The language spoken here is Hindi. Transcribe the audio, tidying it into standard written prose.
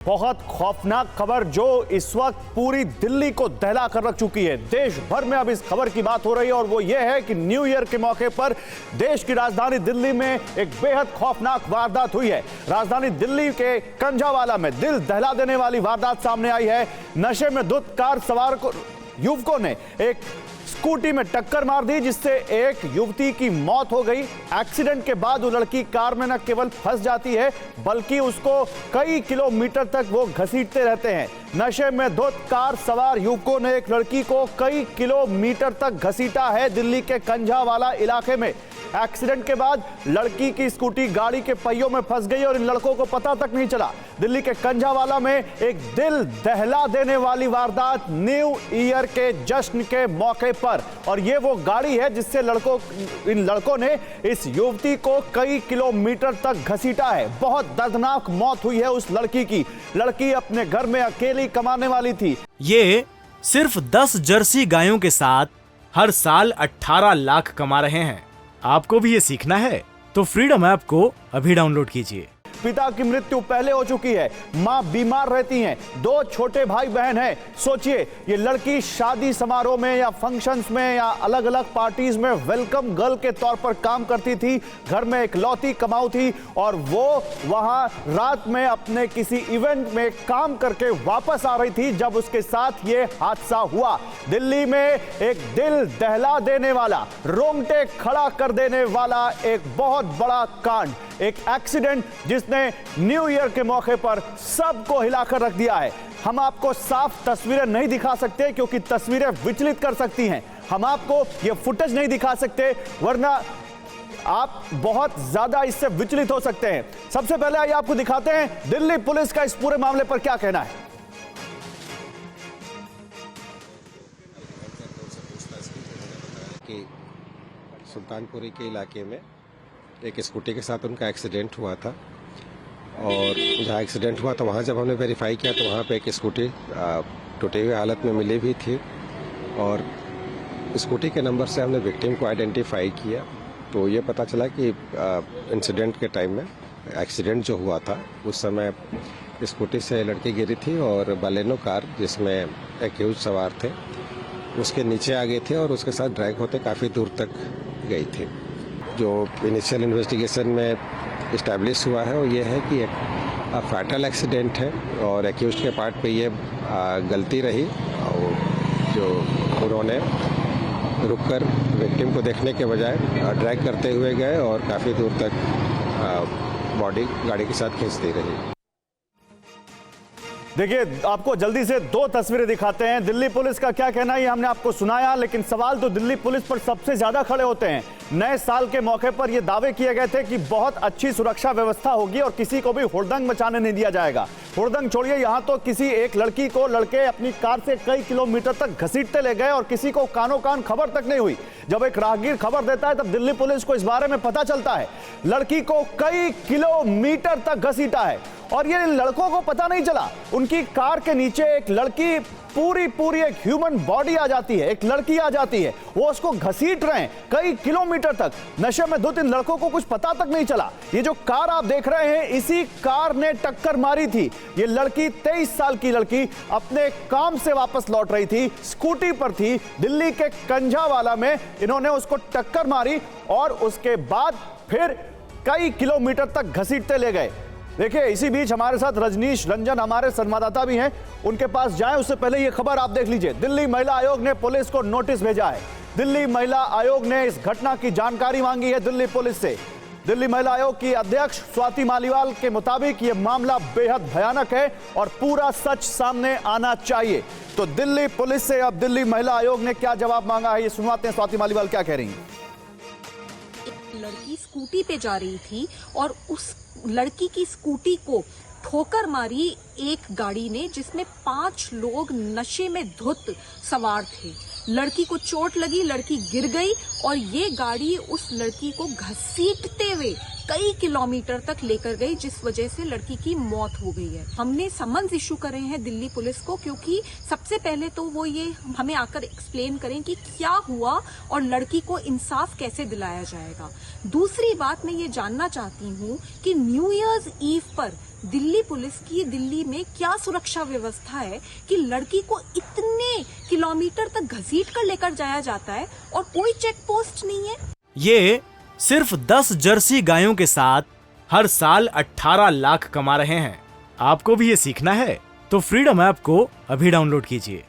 बहुत खौफनाक खबर जो इस वक्त पूरी दिल्ली को दहला कर रख चुकी है। देश भर में अब इस खबर की बात हो रही है और वो ये है कि न्यू ईयर के मौके पर देश की राजधानी दिल्ली में एक बेहद खौफनाक वारदात हुई है। राजधानी दिल्ली के कंझावाला में दिल दहला देने वाली वारदात सामने आई है। नशे में धुत कार सवार युवकों ने एक स्कूटी में टक्कर मार दी जिससे एक युवती की मौत हो गई। एक्सीडेंट के बाद वो लड़की कार में न केवल फंस जाती है बल्कि उसको कई किलोमीटर तक वो घसीटते रहते हैं। नशे में धुत कार सवार युवकों ने एक लड़की को कई किलोमीटर तक घसीटा है दिल्ली के कंझावाला इलाके में। एक्सीडेंट के बाद लड़की की स्कूटी गाड़ी के पहियों में फंस गई और इन लड़कों को पता तक नहीं चला। दिल्ली के कंझावाला में एक दिल दहला देने वाली वारदात न्यू ईयर के जश्न के मौके पर, और ये वो गाड़ी है जिससे इन लड़कों ने इस युवती को कई किलोमीटर तक घसीटा है। बहुत दर्दनाक मौत हुई है उस लड़की की। लड़की अपने घर में अकेली कमाने वाली थी। ये सिर्फ 10 जर्सी गायों के साथ हर साल 18 लाख कमा रहे हैं। आपको भी ये सीखना है तो फ्रीडम ऐप को अभी डाउनलोड कीजिए। पिता की मृत्यु पहले हो चुकी है, मां बीमार रहती हैं, 2 छोटे भाई बहन हैं। सोचिए ये लड़की शादी समारोह में या फंक्शंस में या अलग अलग पार्टीज में वेलकम गर्ल के तौर पर काम करती थी। घर में इकलौती कमाऊ थी और वो वहां रात में अपने किसी इवेंट में काम करके वापस आ रही थी जब उसके साथ ये हादसा हुआ। दिल्ली में एक दिल दहला देने वाला, रोंगटे खड़ा कर देने वाला एक बहुत बड़ा कांड, एक एक्सीडेंट जिसने न्यू ईयर के मौके पर सबको हिलाकर रख दिया है। हम आपको साफ तस्वीरें नहीं दिखा सकते क्योंकि तस्वीरें विचलित कर सकती हैं। हम आपको ये फुटेज नहीं दिखा सकते वरना आप बहुत ज्यादा इससे विचलित हो सकते हैं। सबसे पहले आइए आपको दिखाते हैं दिल्ली पुलिस का इस पूरे मामले पर क्या कहना है। कि सुल्तानपुरी के इलाके में एक स्कूटी के साथ उनका एक्सीडेंट हुआ था और जहाँ एक्सीडेंट हुआ तो वहाँ जब हमने वेरीफाई किया तो वहाँ पे एक स्कूटी टूटे हुए हालत में मिली भी थी और स्कूटी के नंबर से हमने विक्टिम को आइडेंटिफाई किया तो ये पता चला कि इंसिडेंट के टाइम में एक्सीडेंट जो हुआ था उस समय स्कूटी से लड़की गिरी थी और बालेनो कार जिसमें एक्यूज सवार थे उसके नीचे आ गए थे और उसके साथ ड्रैग होते काफ़ी दूर तक गई थी। जो इनिशियल इन्वेस्टिगेशन में इस्टेब्लिश हुआ है वो ये है कि एक फैटल एक्सीडेंट है और एक्यूज के पार्ट पे ये गलती रही और जो उन्होंने रुककर विक्टिम को देखने के बजाय ड्रैग करते हुए गए और काफ़ी दूर तक बॉडी गाड़ी के साथ खींचती रही। देखिए आपको जल्दी से 2 तस्वीरें दिखाते हैं। दिल्ली पुलिस का क्या कहना है ये हमने आपको सुनाया, लेकिन सवाल तो दिल्ली पुलिस पर सबसे ज्यादा खड़े होते हैं। नए साल के मौके पर यह दावे किए गए थे कि बहुत अच्छी सुरक्षा व्यवस्था होगी और किसी को भी हुड़दंग मचाने नहीं दिया जाएगा। हुड़दंग छोड़िए, यहां तो किसी एक लड़की को लड़के अपनी कार से कई किलोमीटर तक घसीटते ले गए और किसी को कानो कान खबर तक नहीं हुई। जब एक राहगीर खबर देता है तब दिल्ली पुलिस को इस बारे में पता चलता है। लड़की को कई किलोमीटर तक घसीटा है और ये लड़कों को पता नहीं चला। उनकी कार के नीचे एक लड़की पूरी एक ह्यूमन बॉडी आ जाती है, एक लड़की आ जाती है, वो उसको घसीट रहे हैं कई किलोमीटर तक। नशे में धुत इन लड़कों को कुछ पता तक नहीं चला। ये जो कार आप देख रहे हैं इसी कार ने टक्कर मारी थी। ये लड़की 23 साल की लड़की अपने काम से वापस लौट रही थी, स्कूटी पर थी, दिल्ली के कंझावाला में इन्होंने उसको टक्कर मारी और उसके बाद फिर कई किलोमीटर तक घसीटते ले गए। देखिए इसी बीच हमारे साथ रजनीश रंजन हमारे संवाददाता भी हैं, उनके पास जाएं उससे पहले ये खबर आप देख लीजिए। दिल्ली महिला आयोग ने पुलिस को नोटिस भेजा है। दिल्ली महिला आयोग ने इस घटना की जानकारी मांगी है दिल्ली पुलिस से। दिल्ली महिला आयोग की अध्यक्ष स्वाति मालीवाल के मुताबिक ये मामला बेहद भयानक है और पूरा सच सामने आना चाहिए। तो दिल्ली पुलिस से अब दिल्ली महिला आयोग ने क्या जवाब मांगा है ये सुनवाते हैं। स्वाति मालीवाल क्या कह रही हैं? लड़की स्कूटी पे जा रही थी और उस लड़की की स्कूटी को ठोकर मारी एक गाड़ी ने जिसमें 5 लोग नशे में धुत सवार थे। लड़की को चोट लगी, लड़की गिर गई और ये गाड़ी उस लड़की को घसीटते हुए कई किलोमीटर तक लेकर गई, जिस वजह से लड़की की मौत हो गई है। हमने समन्स इशू करे हैं दिल्ली पुलिस को, क्योंकि सबसे पहले तो वो ये हमें आकर एक्सप्लेन करें कि क्या हुआ और लड़की को इंसाफ कैसे दिलाया जाएगा। दूसरी बात मैं ये जानना चाहती हूँ कि न्यू ईयर्स ईव पर दिल्ली पुलिस की दिल्ली में क्या सुरक्षा व्यवस्था है कि लड़की को इतने किलोमीटर तक घसीट कर लेकर जाया जाता है और कोई चेक पोस्ट नहीं है। ये सिर्फ 10 जर्सी गायों के साथ हर साल 18 लाख कमा रहे हैं। आपको भी ये सीखना है तो फ्रीडम ऐप को अभी डाउनलोड कीजिए।